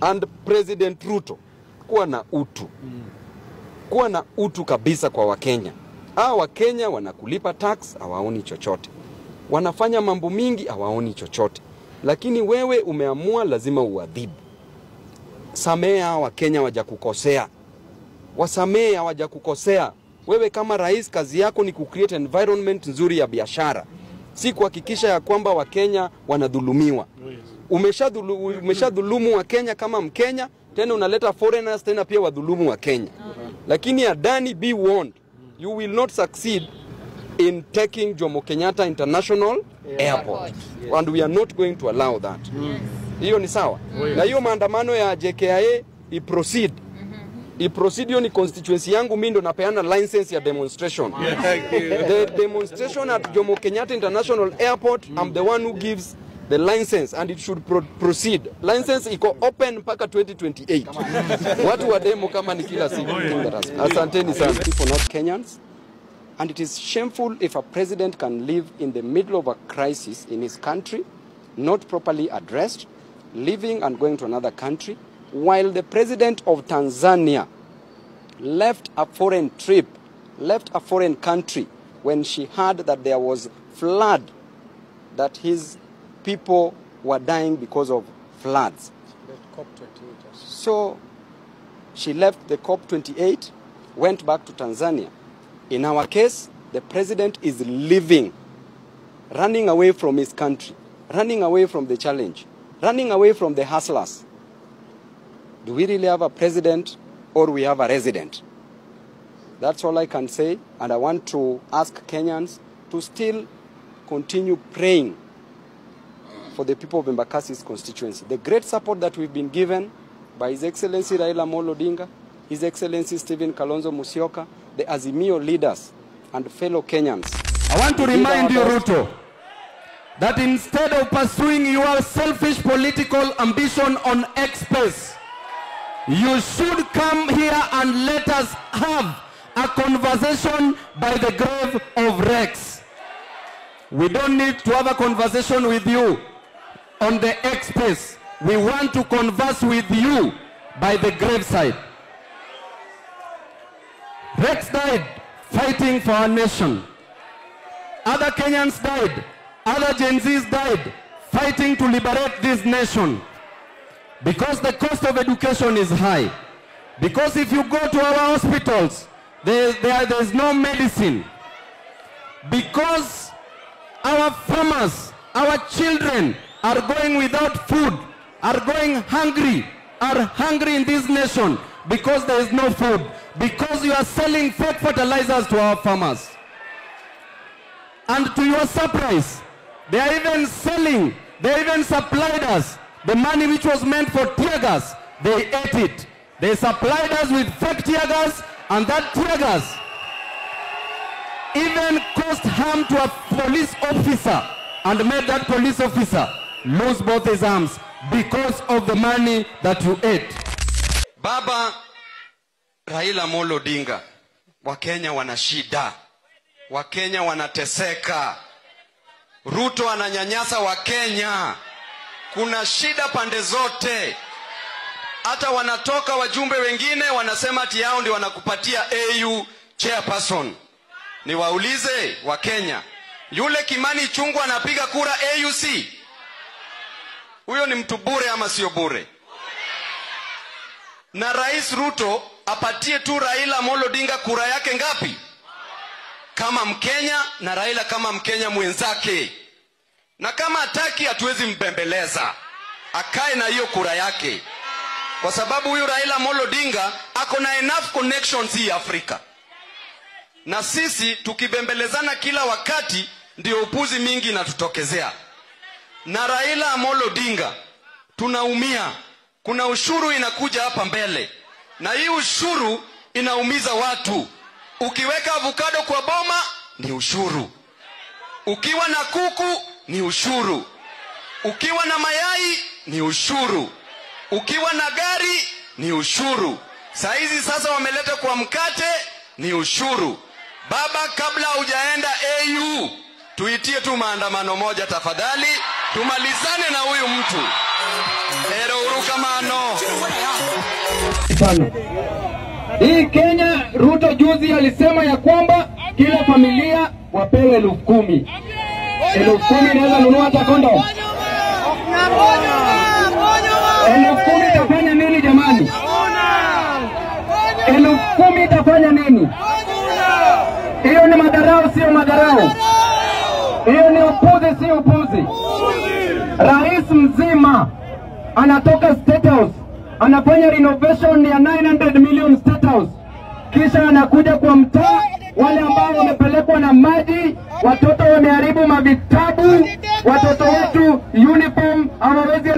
And President Ruto, kuwa na utu. Kuwa na utu kabisa kwa Wakenya. Wakenya wanakulipa tax, hawaoni chochote. Wanafanya mambo mingi, hawaoni chochote. Lakini wewe umeamua lazima uadhibu. Samea Wakenya wajakukosea. Wasamee hawajakukosea. Wewe kama rais kazi yako ni kucreate environment nzuri ya biashara. Si kuhakikisha ya kwamba Wakenya wanadhulumiwa. Umeshadhulumu Wakenya kama Mkenya, tena unaleta foreigners tena pia wadhulumu Wakenya. Lakini Adani, be warned, you will not succeed in taking Jomo Kenyatta International Airport. And we are not going to allow that. Hiyo ni sawa. Na hiyo maandamano ya JKIA iproceed. Iproceed ni constituency yangu, mimi ndo napeana license ya demonstration. The demonstration at Jomo Kenyatta International Airport, I'm the one who gives the license and it should proceed. License iko open mpaka 2028. Watu wa demo kama ni kila siku. Asanteni sana. People not Kenyans. And it is shameful if a president can live in the middle of a crisis in his country, not properly addressed, leaving and going to another country, while the president of Tanzania left a foreign trip, left a foreign country when she heard that there was flood, that his people were dying because of floods. So she left the COP28, went back to Tanzania. In our case, the president is leaving, running away from his country, running away from the challenge, running away from the hustlers. Do we really have a president or we have a resident? That's all I can say, and I want to ask Kenyans to still continue praying for the people of Embakasi's constituency. The great support that we've been given by His Excellency Raila Amolo Odinga, His Excellency Stephen Kalonzo Musyoka, the Azimio leaders and fellow Kenyans. I want to remind you, Ruto, that instead of pursuing your selfish political ambition on X-Space, you should come here and let us have a conversation by the grave of Rex. We don't need to have a conversation with you on the X-Space. We want to converse with you by the graveside. Rex died fighting for our nation. Other Kenyans died. Other Gen Zs died fighting to liberate this nation. Because the cost of education is high. Because if you go to our hospitals, there's no medicine. Because our farmers, our children are going without food, are going hungry, are hungry in this nation because there is no food. Because you are selling fake fertilizers to our farmers. And to your surprise, they are even selling, they even supplied us the money which was meant for tear gas. They ate it. They supplied us with fake tear gas, and that tear gas even caused harm to a police officer and made that police officer lose both his arms because of the money that you ate. Baba Raila Amolo Odinga, Wakenya wana shida. Wakenya wanateseka. Ruto ananyanyasa Wakenya. Kuna shida pande zote. Hata wanatoka wajumbe wengine wanasema ati yao ndio wanakupatia AU chairperson. Niwaulize Wakenya, yule Kimani Ichung'wah anapiga kura AUC? Huyo ni mtu bure ama sio bure? Na Rais Ruto apatie tu Raila Amolo Odinga kura yake ngapi? Kama Mkenya, na Raila kama Mkenya mwenzake. Na kama hataki hatuwezi mbembeleza. Akae na hiyo kura yake. Kwa sababu huyu Raila Amolo Odinga ako na enough connections hii Afrika. Na sisi tukibembelezana kila wakati ndio upuzi mingi inatutokezea. Na Raila Amolo Odinga tunaumia. Kuna ushuru inakuja hapa mbele. Na hii ushuru inaumiza watu. Ukiweka avocado kwa boma ni ushuru. Ukiwa na kuku ni ushuru. Ukiwa na mayai ni ushuru. Ukiwa na gari ni ushuru. Saizi sasa wameleta kwa mkate ni ushuru. Baba, kabla hujaenda AU, tuitie tu maandamano moja tafadhali, tumalizane na huyu mtu. Ero urukamano. Hii Kenya, Ruto juzi alisema ya kwamba kila familia wapewe 10,000. 10,000 inaweza nunua hata kondom. 10,000 itafanya nini jamani? 10,000 itafanya nini? Hiyo ni madharau, sio madharau. Hiyo ni upuzi, sio upuzi. Rais mzima anatoka State House, anafanya renovation ya 900 million State House, kisha anakuja kwa mtaa, wale ambao wamepelekwa na maji, watoto wameharibu mavitabu, watoto wetu uniform hawawezi